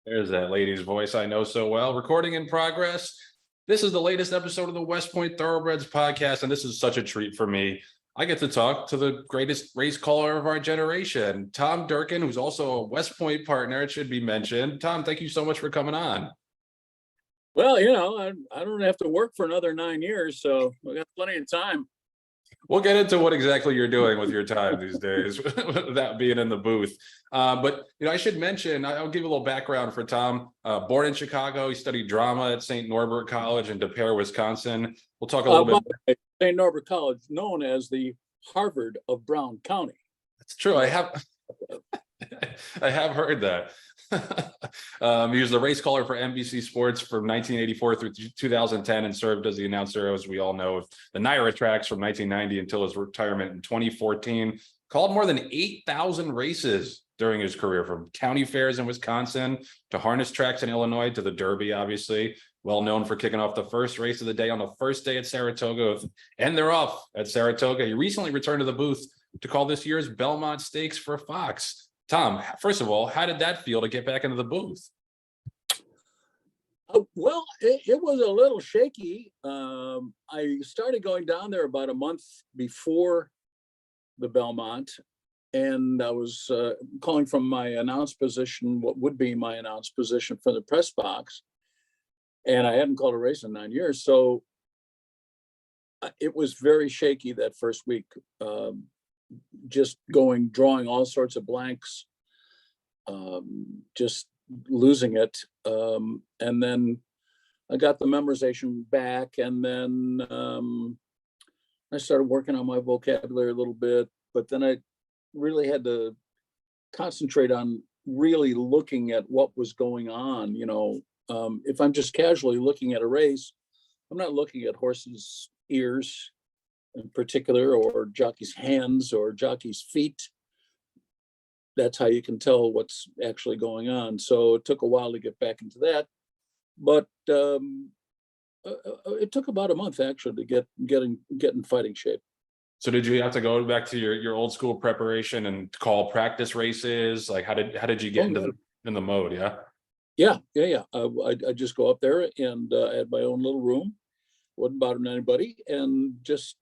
There's that lady's voice I know so well. Recording in progress. This is the latest episode of the West Point Thoroughbreds podcast, and this is such a treat for me. I get to talk to the greatest race caller of our generation, Tom Durkin, who's also a West Point partner, it should be mentioned. Tom, thank you so much for coming on. Well, I don't have to work for another 9 years, so we got plenty of time. We'll get into what exactly you're doing with your time these days, without being in the booth. But I should mention, I'll give you a little background for Tom. Born in Chicago, he studied drama at St. Norbert College in De Pere, Wisconsin. We'll talk a little bit. St. Norbert College, known as the Harvard of Brown County. That's true. I have heard that. He was the race caller for NBC Sports from 1984 through 2010 and served as the announcer, as we all know, of the Naira tracks from 1990 until his retirement in 2014. Called more than 8,000 races during his career, from county fairs in Wisconsin to harness tracks in Illinois to the Derby, obviously. Well known for kicking off the first race of the day on the first day at Saratoga, and they're off at Saratoga. He recently returned to the booth to call this year's Belmont Stakes for Fox. Tom, first of all, how did that feel to get back into the booth? Well, it was a little shaky. I started going down there about a month before the Belmont, and I was calling from my announce position, what would be my announce position for the press box. And I hadn't called a race in 9 years. So it was very shaky that first week. Just drawing all sorts of blanks, just losing it. And then I got the memorization back, and then I started working on my vocabulary a little bit, but then I really had to concentrate on really looking at what was going on. If I'm just casually looking at a race, I'm not looking at horses' ears in particular, or jockey's hands or jockey's feet. That's how you can tell what's actually going on. So it took a while to get back into that, but it took about a month actually to get in fighting shape. So did you have to go back to your old school preparation and call practice races? Like how did you get into the mode? Yeah. I just go up there and I had my own little room. Wasn't bothering anybody, and just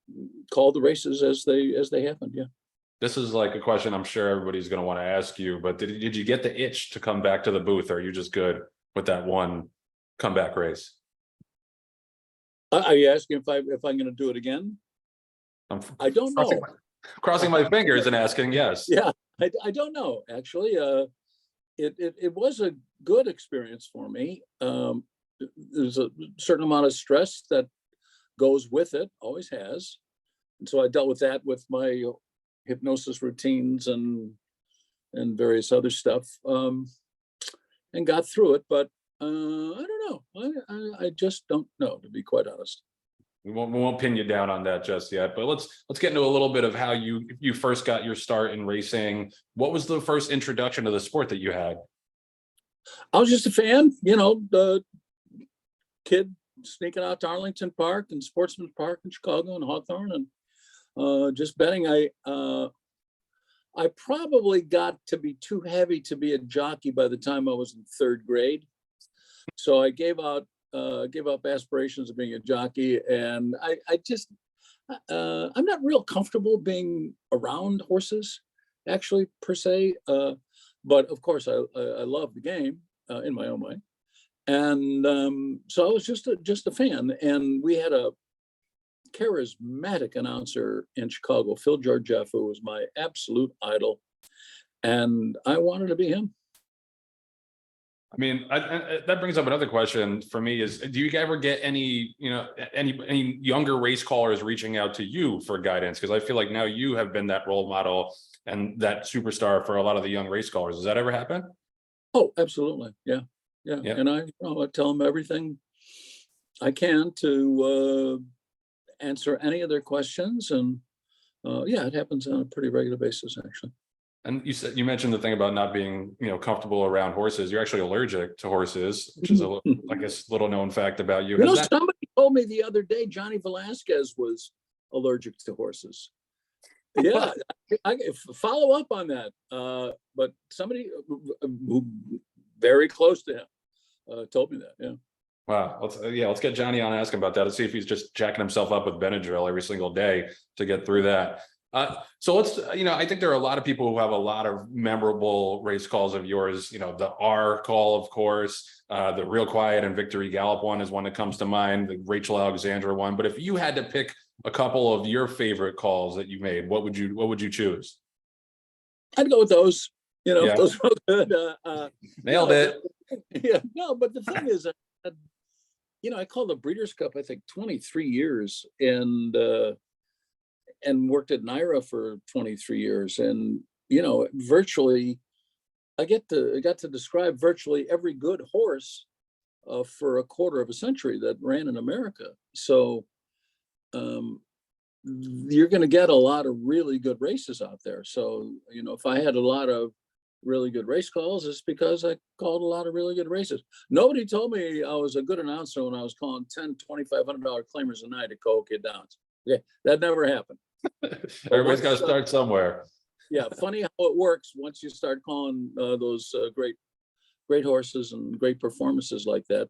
call the races as they happened. Yeah. This is like a question I'm sure everybody's going to want to ask you, but did you get the itch to come back to the booth, or are you just good with that one comeback race? Are you asking if I'm going to do it again? I don't know. Crossing my fingers and asking, yes. Yeah, I don't know. Actually, it was a good experience for me. There's a certain amount of stress that goes with it, always has. And so I dealt with that with my hypnosis routines and various other stuff, and got through it. But I don't know. I just don't know, to be quite honest. We won't pin you down on that just yet, but let's get into a little bit of how you first got your start in racing. What was the first introduction to the sport that you had? I was just a fan, the kid sneaking out to Arlington Park and Sportsman's Park in Chicago and Hawthorne, and just betting. I probably got to be too heavy to be a jockey by the time I was in third grade, so I gave up aspirations of being a jockey, and I just I'm not real comfortable being around horses, actually, per se. But of course, I love the game in my own way. And so I was just a fan, and we had a charismatic announcer in Chicago, Phil Georgieff, who was my absolute idol, and I wanted to be him. I mean, that brings up another question for me: is do you ever get any younger race callers reaching out to you for guidance? Because I feel like now you have been that role model and that superstar for a lot of the young race callers. Does that ever happen? Oh, absolutely, yeah. And I tell them everything I can to answer any of their questions, and it happens on a pretty regular basis, actually. And you mentioned the thing about not being comfortable around horses. You're actually allergic to horses, which is I guess little known fact about you. Somebody told me the other day Johnny Velasquez was allergic to horses. Yeah, I follow up on that. But somebody who very close to him, told me that. Yeah. Wow. Let's get Johnny on and ask him about that and see if he's just jacking himself up with Benadryl every single day to get through that. So let's, I think there are a lot of people who have a lot of memorable race calls of yours. The R call, of course, the Real Quiet and Victory Gallop one is one that comes to mind, the Rachel Alexandra one. But if you had to pick a couple of your favorite calls that you made, what would you choose? I'd go with those. Yeah. Those were good. Nailed it. Yeah, no, but the thing is, I called the Breeders' Cup, I think 23 years, and worked at Naira for 23 years. And, virtually, I got to describe virtually every good horse for a quarter of a century that ran in America. So you're going to get a lot of really good races out there. So, if I had a lot of really good race calls, it's because I called a lot of really good races. Nobody told me I was a good announcer when I was calling $10, $2,500 claimers a night at Cahokia Downs. Yeah, that never happened. Everybody's got to start somewhere. Yeah, funny how it works once you start calling those great horses and great performances like that.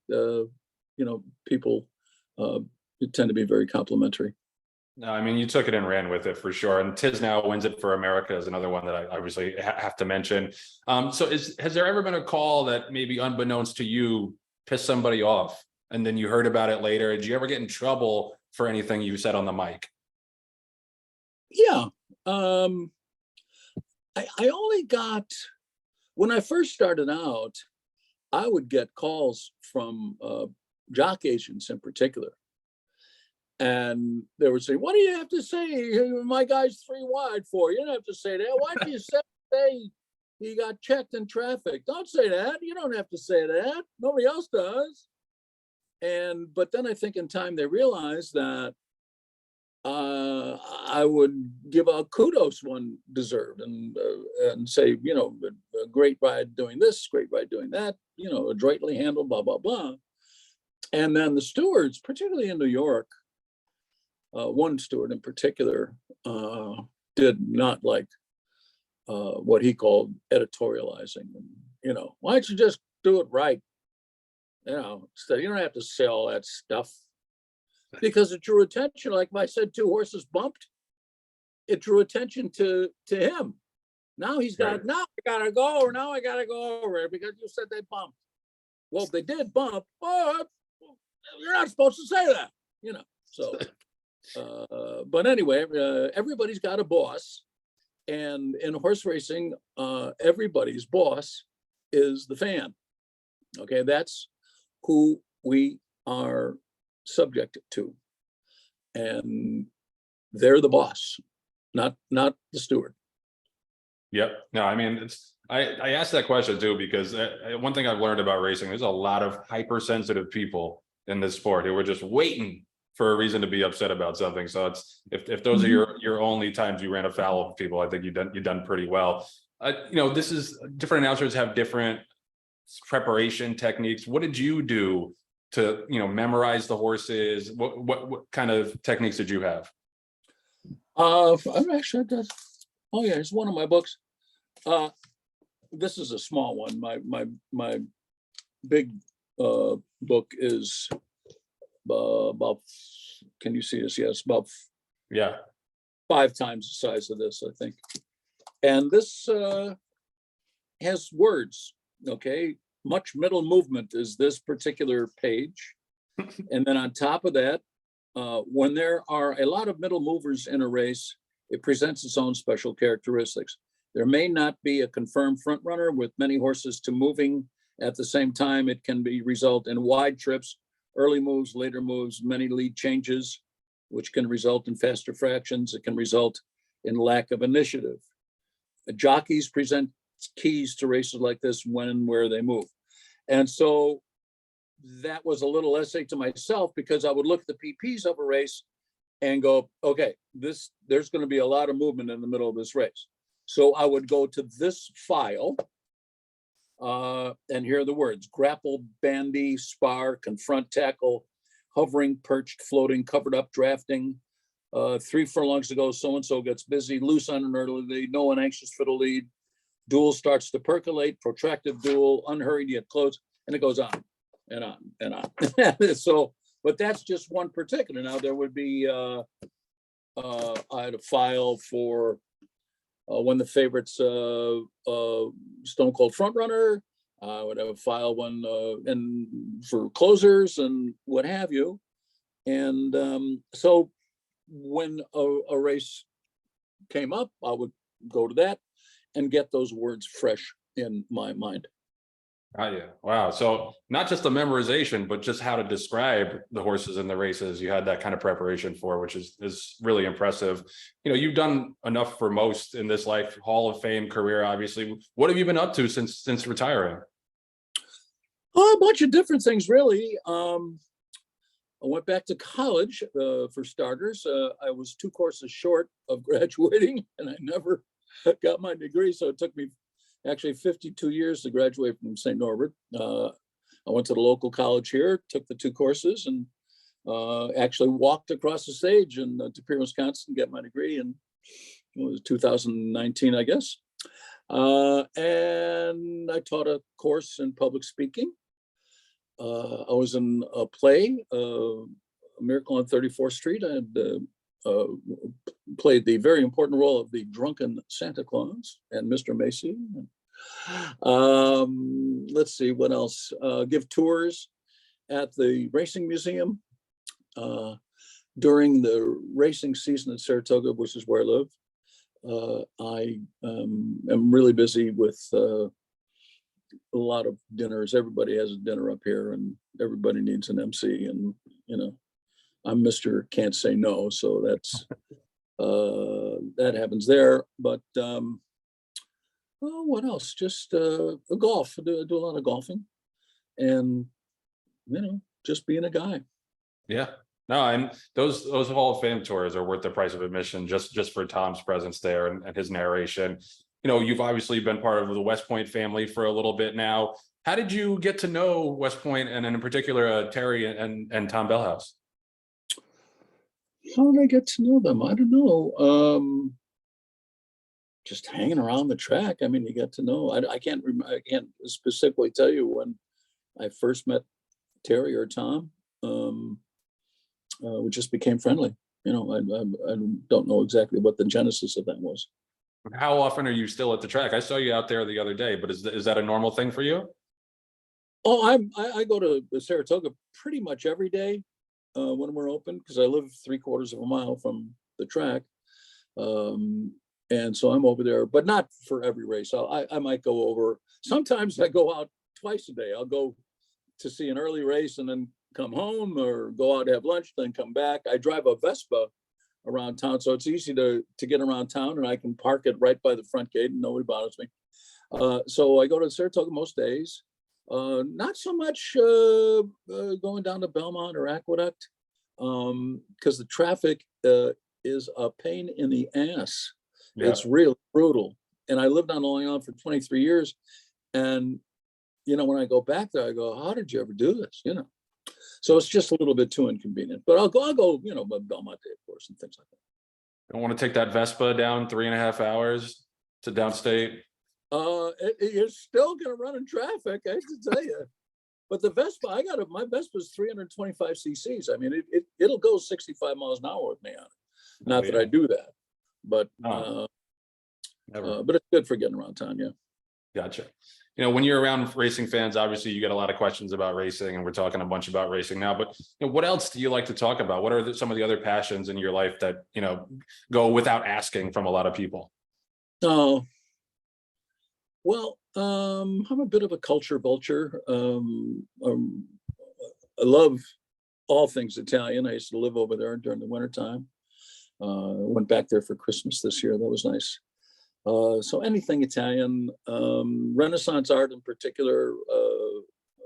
People tend to be very complimentary. No, I mean, you took it and ran with it for sure. And Tiz Now Wins It for America is another one that I obviously have to mention. So has there ever been a call that maybe unbeknownst to you pissed somebody off and then you heard about it later? Did you ever get in trouble for anything you said on the mic? Yeah. I only got, when I first started out, I would get calls from jock agents in particular. And they would say, "What do you have to say? My guy's 3 wide for you. You don't have to say that. Why do you say he got checked in traffic? Don't say that. You don't have to say that. Nobody else does." But then I think in time they realized that I would give out kudos one deserved and say, a great ride doing this, great ride doing that, adroitly handled, blah, blah, blah. And then the stewards, particularly in New York, one steward in particular did not like what he called editorializing. And, why don't you just do it right? So you don't have to say all that stuff. Because it drew attention, like if I said 2 horses bumped, it drew attention to him. Now he's got, now I gotta go, or now I gotta go over it because you said they bumped. Well, if they did bump, you're not supposed to say that, So, but anyway, everybody's got a boss, and in horse racing, everybody's boss is the fan. Okay, that's who we are subject to, and they're the boss, not the steward. Yep. No, I mean, I asked that question too because one thing I've learned about racing, there's a lot of hypersensitive people in this sport who are just waiting for a reason to be upset about something. So it's if those are your only times you ran afoul of people, I think you've done pretty well. This is different announcers have different preparation techniques. What did you do to memorize the horses? What kind of techniques did you have? I'm actually oh yeah, it's one of my books. This is a small one. My big book is about, can you see this? Yes, about 5 times the size of this, I think. And this has words. Okay, much middle movement is this particular page. And then on top of that, when there are a lot of middle movers in a race, it presents its own special characteristics. There may not be a confirmed front runner with many horses to moving at the same time. It can result in wide trips, early moves, later moves, many lead changes, which can result in faster fractions. It can result in lack of initiative. Jockeys present keys to races like this when and where they move. And so that was a little essay to myself, because I would look at the PPs of a race and go, okay, there's going to be a lot of movement in the middle of this race. So I would go to this file, and here are the words: grapple, bandy, spar, confront, tackle, hovering, perched, floating, covered up, drafting. 3 furlongs to go, so-and-so gets busy, loose on an early lead, no one anxious for the lead. duel starts to percolate, protracted duel, unhurried yet close, and it goes on and on and on. So, but that's just one particular. Now there would be, I had a file for when the favorites, Stone Cold Frontrunner. I would have a file one and for closers and what have you. And so when a race came up, I would go to that and get those words fresh in my mind. Oh, yeah. Wow. So not just the memorization, but just how to describe the horses in the races you had that kind of preparation for, which is really impressive. You know, you've done enough for most in this life, Hall of Fame career, obviously. What have you been up to since retiring? Oh, a bunch of different things, really. I went back to college for starters. I was 2 courses short of graduating, and I never got my degree. So it took me actually 52 years to graduate from St. Norbert. I went to the local college here, took the 2 courses, and actually walked across the stage in De Pere, Wisconsin, get my degree in, it was 2019, I guess. And I taught a course in public speaking. I was in a play, A Miracle on 34th Street. I had played the very important role of the drunken Santa Claus and Mr. Macy. Let's see what else. Give tours at the Racing Museum during the racing season in Saratoga, which is where I live. I am really busy with a lot of dinners. Everybody has a dinner up here, and everybody needs an MC. And you know, I'm Mr. Can't Say No, so that's that happens there. But oh, what else? Just golf. I do a lot of golfing, and you know, just being a guy. Yeah. No, and those Hall of Fame tours are worth the price of admission just for Tom's presence there and his narration. You know, you've obviously been part of the West Point family for a little bit now. How did you get to know West Point, and in particular Terry and Tom Bellhouse? How did I get to know them? I don't know. Just hanging around the track. I mean, you get to know. I can't specifically tell you when I first met Terry or Tom. We just became friendly. You know, I don't know exactly what the genesis of that was. How often are you still at the track? I saw you out there the other day, but is that a normal thing for you? Oh, I go to Saratoga pretty much every day when we're open, because I live 3/4 of a mile from the track. And so I'm over there, but not for every race. I might go over. Sometimes I go out twice a day. I'll go to see an early race and then come home, or go out, have lunch, then come back. I drive a Vespa around town, so it's easy to get around town, and I can park it right by the front gate and nobody bothers me. So I go to Saratoga most days. Not so much going down to Belmont or Aqueduct, because the traffic is a pain in the ass. Yeah. It's really brutal. And I lived on Long Island for 23 years. And, you know, when I go back there, I go, how did you ever do this? You know, so it's just a little bit too inconvenient, but I'll go, you know, Belmont Day, of course, and things like that. Don't want to take that Vespa down 3.5 hours to downstate. You're still going to run in traffic, I have to tell you. But the Vespa, my Vespa is 325 cc's. I mean, it'll go 65 miles an hour with me on it. Not that I do that, but but it's good for getting around town. Yeah. Gotcha. You know, when you're around racing fans, obviously you get a lot of questions about racing, and we're talking a bunch about racing now, but you know, what else do you like to talk about? What are some of the other passions in your life that, you know, go without asking from a lot of people? Oh, well, I'm a bit of a culture vulture. I love all things Italian. I used to live over there during the wintertime. Went back there for Christmas this year. That was nice. So anything Italian, Renaissance art in particular,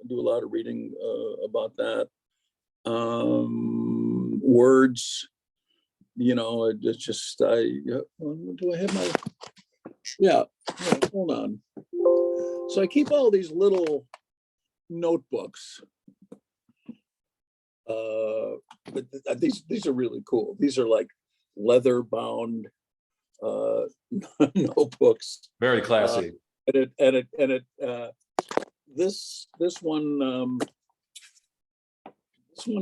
do a lot of reading about that. Words, you know, it's just, do I have my, yeah, hold on. So I keep all these little notebooks. But these are really cool. These are like leather bound notebooks. Very classy. This one,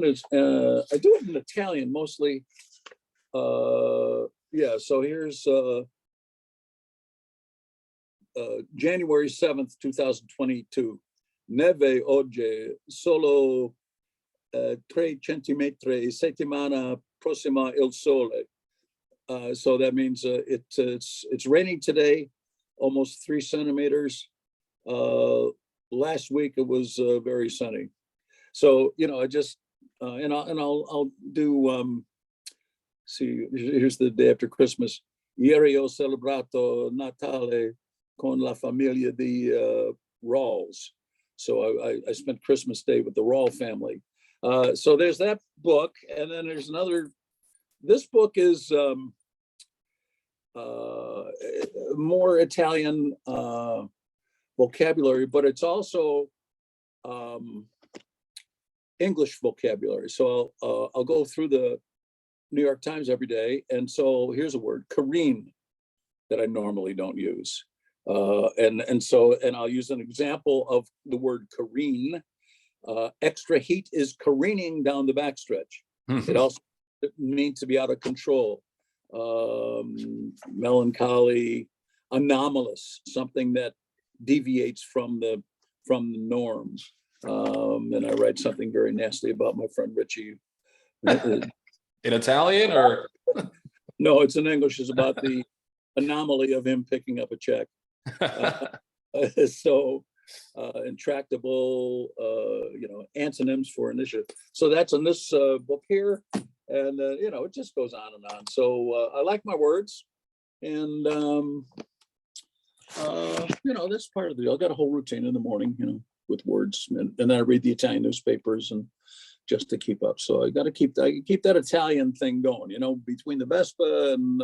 is, I do it in Italian mostly. Yeah, so here's January 7th, 2022. Neve oggi solo 3 centimetri, settimana prossima il sole. So that means it's raining today, almost 3 centimeters. Last week it was very sunny. So, you know, I just and I'll do see, here's the day after Christmas. Ieri ho celebrato Natale con la famiglia di Rawls. So I spent Christmas Day with the Rawl family. So there's that book, and then there's another. This book is more Italian vocabulary, but it's also English vocabulary. So I'll go through the New York Times every day, and so here's a word, careen, that I normally don't use. And I'll use an example of the word careen. Extra heat is careening down the backstretch. It also means to be out of control, melancholy, anomalous, something that deviates from the norm. And I write something very nasty about my friend Richie. In Italian or? No, it's in English. It's about the anomaly of him picking up a check. Intractable, antonyms for initiative. So that's in this book here, and it just goes on and on. So I like my words, and that's part of the deal. I got a whole routine in the morning, with words, and then I read the Italian newspapers and just to keep up. So I got to keep that Italian thing going, between the Vespa and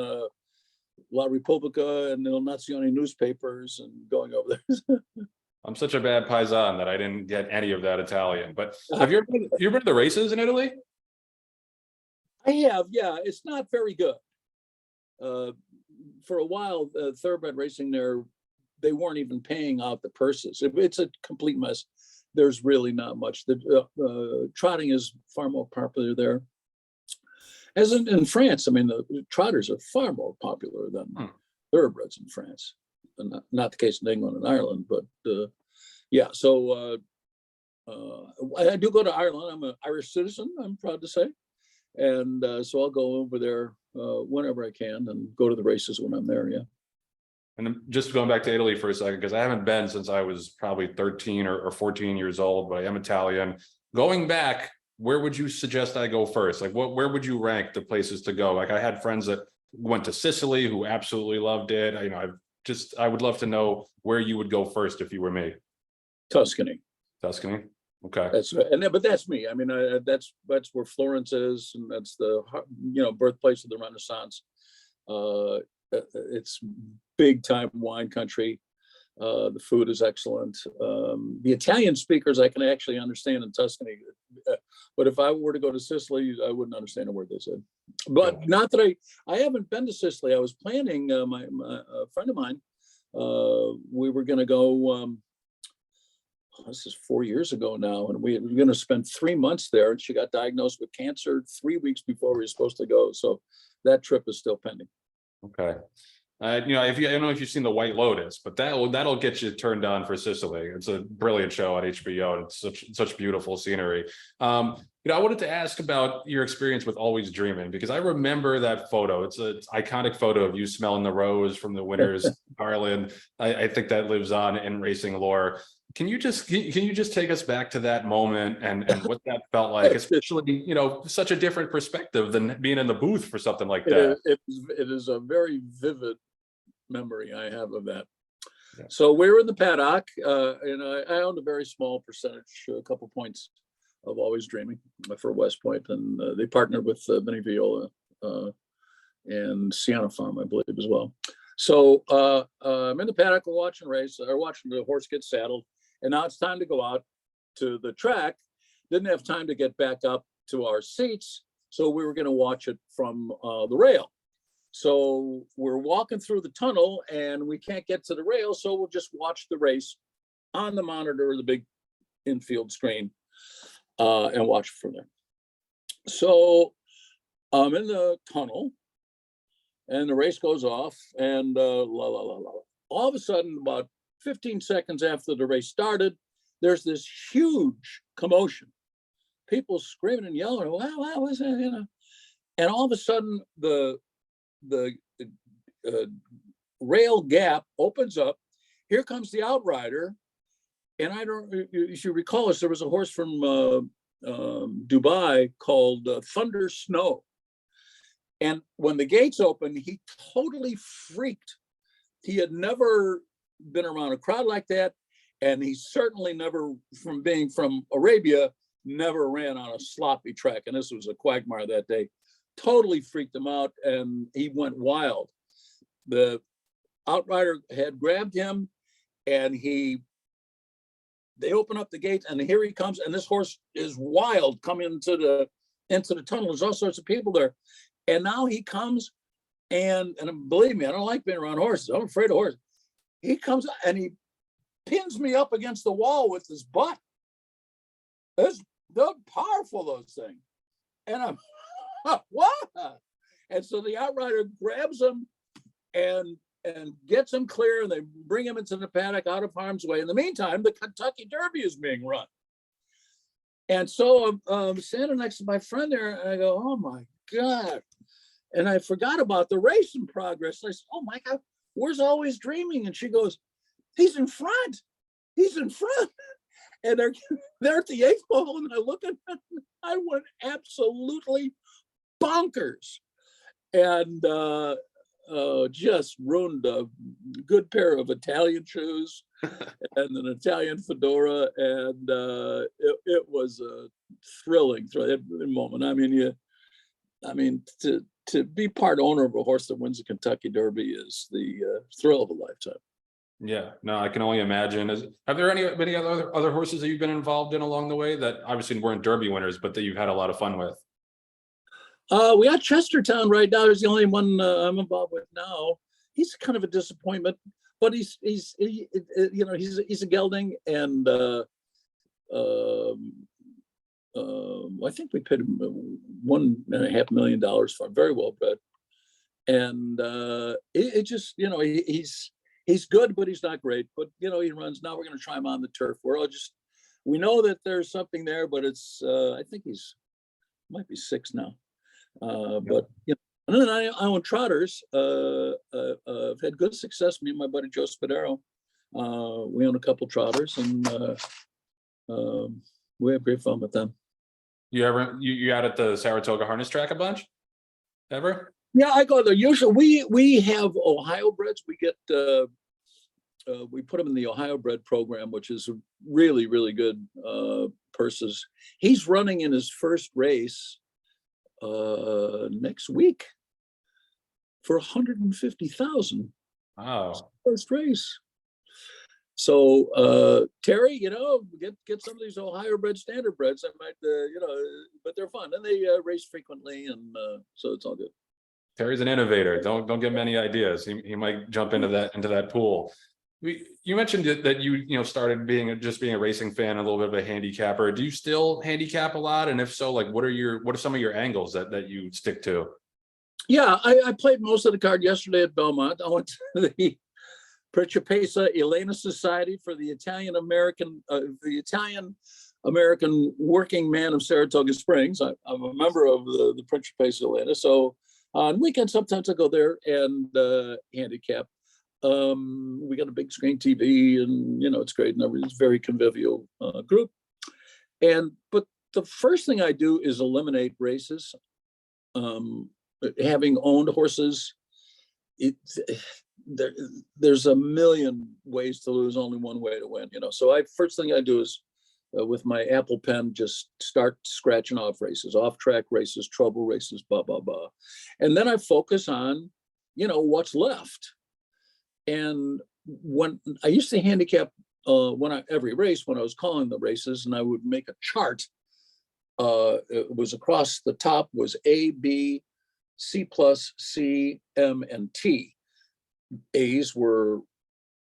La Repubblica and the Nazione newspapers and going over there. I'm such a bad paisan that I didn't get any of that Italian. But have you been to the races in Italy? I have, yeah. It's not very good. For a while, thoroughbred racing there, they weren't even paying out the purses. It's a complete mess. There's really not much. The trotting is far more popular there. As in France, I mean, the trotters are far more popular than thoroughbreds in France. Not the case in England and Ireland, but yeah. So I do go to Ireland. I'm an Irish citizen, I'm proud to say, and so I'll go over there whenever I can and go to the races when I'm there. Yeah. And I'm just going back to Italy for a second, because I haven't been since I was probably 13 or 14 years old, but I am Italian. Going back, where would you suggest I go first? Like, where would you rank the places to go? Like, I had friends that went to Sicily who absolutely loved it. I would love to know where you would go first if you were me. Tuscany. Okay. But that's me. I mean, that's where Florence is, and that's the birthplace of the Renaissance. It's big time wine country. The food is excellent. The Italian speakers I can actually understand in Tuscany, but if I were to go to Sicily, I wouldn't understand a word they said. But not that I haven't been to Sicily. I was planning. A friend of mine, we were going to go. This is 4 years ago now, and we were going to spend 3 months there. And she got diagnosed with cancer 3 weeks before we were supposed to go. So that trip is still pending. Okay. I don't know if you've seen The White Lotus, but that'll get you turned on for Sicily. It's a brilliant show on HBO, and it's such beautiful scenery. I wanted to ask about your experience with Always Dreaming, because I remember that photo. It's an iconic photo of you smelling the rose from the winner's garland. I think that lives on in racing lore. Can you just take us back to that moment and what that felt like, especially, such a different perspective than being in the booth for something like that? It is a very vivid memory I have of that. Yeah. So we were in the paddock, and I owned a very small percentage, a couple points of Always Dreaming for West Point, and they partnered with Vinnie Viola and Sienna Farm, I believe, as well. So I'm in the paddock, we're watching the horse get saddled. And now it's time to go out to the track. Didn't have time to get back up to our seats, so we were going to watch it from the rail. So we're walking through the tunnel and we can't get to the rail, so we'll just watch the race on the monitor or the big infield screen and watch from there. So I'm in the tunnel and the race goes off and all of a sudden, about 15 seconds after the race started, there's this huge commotion. People screaming and yelling, wow, what's that, you know? And all of a sudden the rail gap opens up. Here comes the outrider. And I don't, you should recall this, there was a horse from Dubai called Thunder Snow. And when the gates opened, he totally freaked. He had never been around a crowd like that. And he certainly never, from being from Arabia, never ran on a sloppy track. And this was a quagmire that day. Totally freaked him out and he went wild. The outrider had grabbed him and they open up the gates and here he comes. And this horse is wild coming into the tunnel. There's all sorts of people there. And now he comes and believe me, I don't like being around horses. I'm afraid of horses. He comes and he pins me up against the wall with his butt. They're powerful, those things. And I'm, what? And so the outrider grabs him and gets him clear, and they bring him into the paddock out of harm's way. In the meantime, the Kentucky Derby is being run. And so I'm standing next to my friend there, and I go, oh my God. And I forgot about the race in progress. I said, oh my God, where's Always Dreaming? And she goes, he's in front. He's in front. And they're at the eighth pole, and I look at them, I went absolutely bonkers. And just ruined a good pair of Italian shoes and an Italian fedora. And it was a thrilling moment. I mean, to be part owner of a horse that wins the Kentucky Derby is the thrill of a lifetime. Yeah, no, I can only imagine. Have there many other horses that you've been involved in along the way that obviously weren't Derby winners, but that you've had a lot of fun with? We got Chestertown right now. He's the only one I'm involved with now. He's kind of a disappointment, but he's a gelding, and I think we paid him $1.5 million for him. Very well bred, and it just he's good, but he's not great. But he runs. Now we're going to try him on the turf. We know that there's something there, but it's I think might be 6 now. But and then I own trotters. I've had good success. Me and my buddy Joe Spadaro. We own a couple trotters, and we have great fun with them. You out at the Saratoga harness track a bunch? Ever? Yeah, I go there. Usually we have Ohio breds. We get we put him in the Ohio bred program, which is really, really good purses. He's running in his first race next week for 150,000. Wow. First race. So Terry, get some of these Ohio bred standard breds. I might, but they're fun and they race frequently, and so it's all good. Terry's an innovator. Don't give him any ideas. He might jump into that pool. You mentioned that you started being a racing fan, a little bit of a handicapper. Do you still handicap a lot? And if so, like what are some of your angles that you stick to? Yeah, I played most of the card yesterday at Belmont. I went to the Principessa Elena Society for the Italian American Working Man of Saratoga Springs. I'm a member of the Principessa Elena. So on weekends, sometimes I go there and handicap. We got a big screen TV, and it's great, and everything's very convivial group. But the first thing I do is eliminate races. Having owned horses, there's a million ways to lose, only one way to win. So first thing I do is with my Apple Pen, just start scratching off races, off track races, trouble races, blah blah blah, and then I focus on what's left. And when I used to handicap every race, when I was calling the races, and I would make a chart. It was across the top was A, B, C plus, C, M, and T. A's were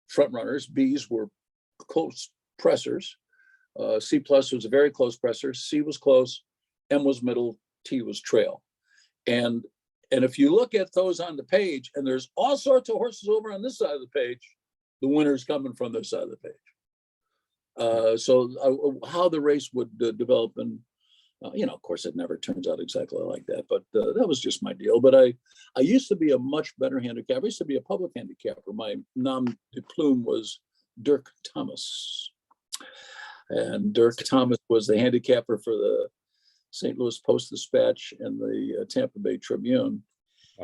front runners, B's were close pressers. C plus was a very close presser, C was close, M was middle, T was trail. And if you look at those on the page, and there's all sorts of horses over on this side of the page, the winner's coming from this side of the page. How the race would develop, and of course, it never turns out exactly like that, but that was just my deal. But I used to be a much better handicapper. I used to be a public handicapper. My nom de plume was Dirk Thomas. And Dirk Thomas was the handicapper for the St. Louis Post-Dispatch and the Tampa Bay Tribune.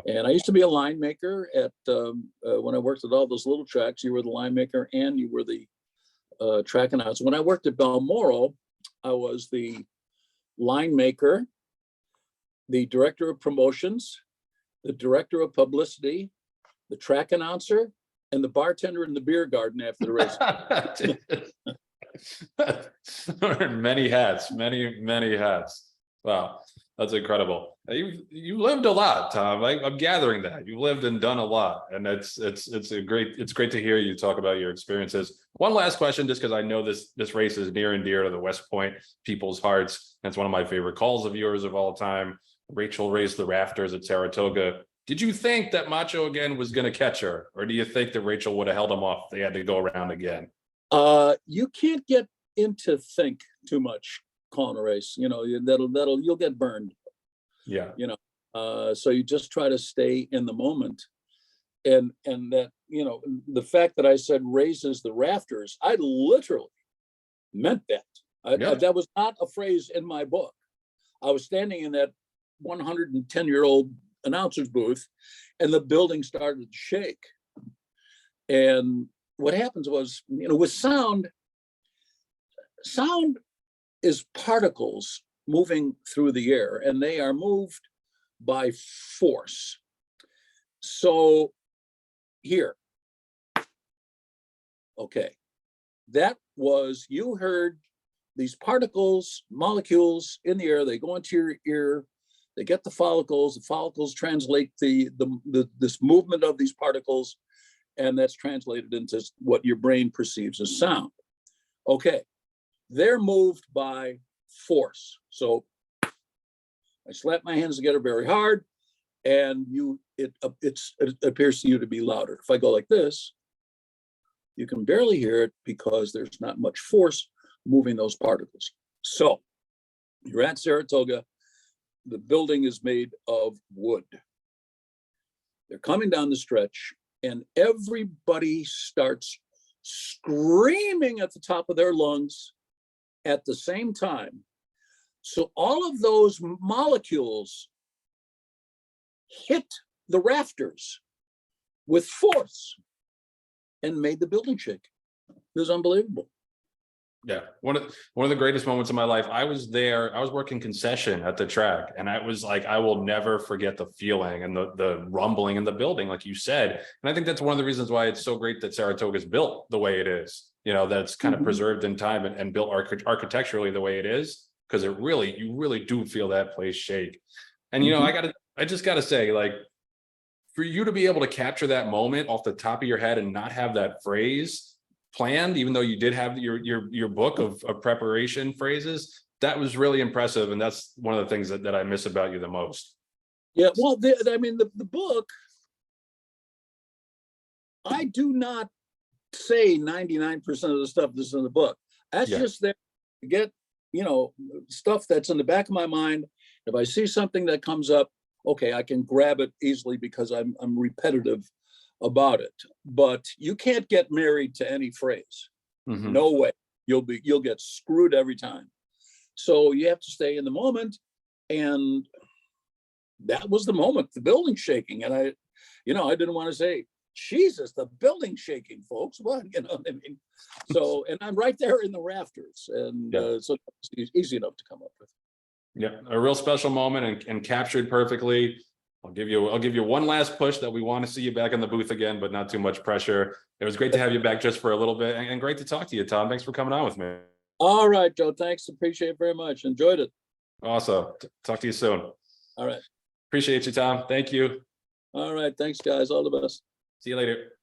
And I used to be a line maker at when I worked at all those little tracks. You were the line maker and you were the track announcer. When I worked at Balmoral, I was the line maker, the director of promotions, the director of publicity, the track announcer, and the bartender in the beer garden after the race. Many hats, many hats. Wow, that's incredible. You lived a lot, Tom. I'm gathering that you lived and done a lot, and it's great to hear you talk about your experiences. One last question, just because I know this race is near and dear to the West Point people's hearts. That's one of my favorite calls of yours of all time. Rachel raised the rafters at Saratoga. Did you think that Macho again was going to catch her, or do you think that Rachel would have held him off? They had to go around again. You can't get into think too much calling a race. You'll get burned. Yeah. So you just try to stay in the moment, and that the fact that I said raises the rafters, I literally meant that. That was not a phrase in my book. I was standing in that 110-year-old announcer's booth, and the building started to shake. And what happens was, with sound is particles moving through the air, and they are moved by force. So here, okay, that was, you heard these particles, molecules in the air, they go into your ear, they get the follicles translate this movement of these particles, and that's translated into what your brain perceives as sound. Okay, they're moved by force. So I slap my hands together very hard, and it appears to you to be louder. If I go like this, you can barely hear it because there's not much force moving those particles. So you're at Saratoga. The building is made of wood. They're coming down the stretch, and everybody starts screaming at the top of their lungs at the same time. So all of those molecules hit the rafters with force and made the building shake. It was unbelievable. Yeah, one of the greatest moments of my life. I was there. I was working concession at the track, and I was like, I will never forget the feeling and the rumbling in the building, like you said. And I think that's one of the reasons why it's so great that Saratoga is built the way it is. That's kind of preserved in time and built architecturally the way it is, because you really do feel that place shake. And I just gotta say, like, for you to be able to capture that moment off the top of your head and not have that phrase planned, even though you did have your book of preparation phrases, that was really impressive. And that's one of the things that I miss about you the most. Yeah, well, the book, I do not say 99% of the stuff that's in the book. That's just there to get, stuff that's in the back of my mind. If I see something that comes up, okay, I can grab it easily because I'm repetitive about it. But you can't get married to any phrase. Mm-hmm. No way. You'll get screwed every time. So you have to stay in the moment, and that was the moment, the building shaking. And I didn't want to say, Jesus, the building shaking, folks. What, what I mean? So, and I'm right there in the rafters, and so it's easy enough to come up with. Yeah, a real special moment and captured perfectly. I'll give you one last push that we want to see you back in the booth again, but not too much pressure. It was great to have you back just for a little bit, and great to talk to you, Tom. Thanks for coming on with me. All right, Joe. Thanks. Appreciate it very much. Enjoyed it. Awesome. Talk to you soon. All right. Appreciate you, Tom. Thank you. All right, thanks, guys. All the best. See you later.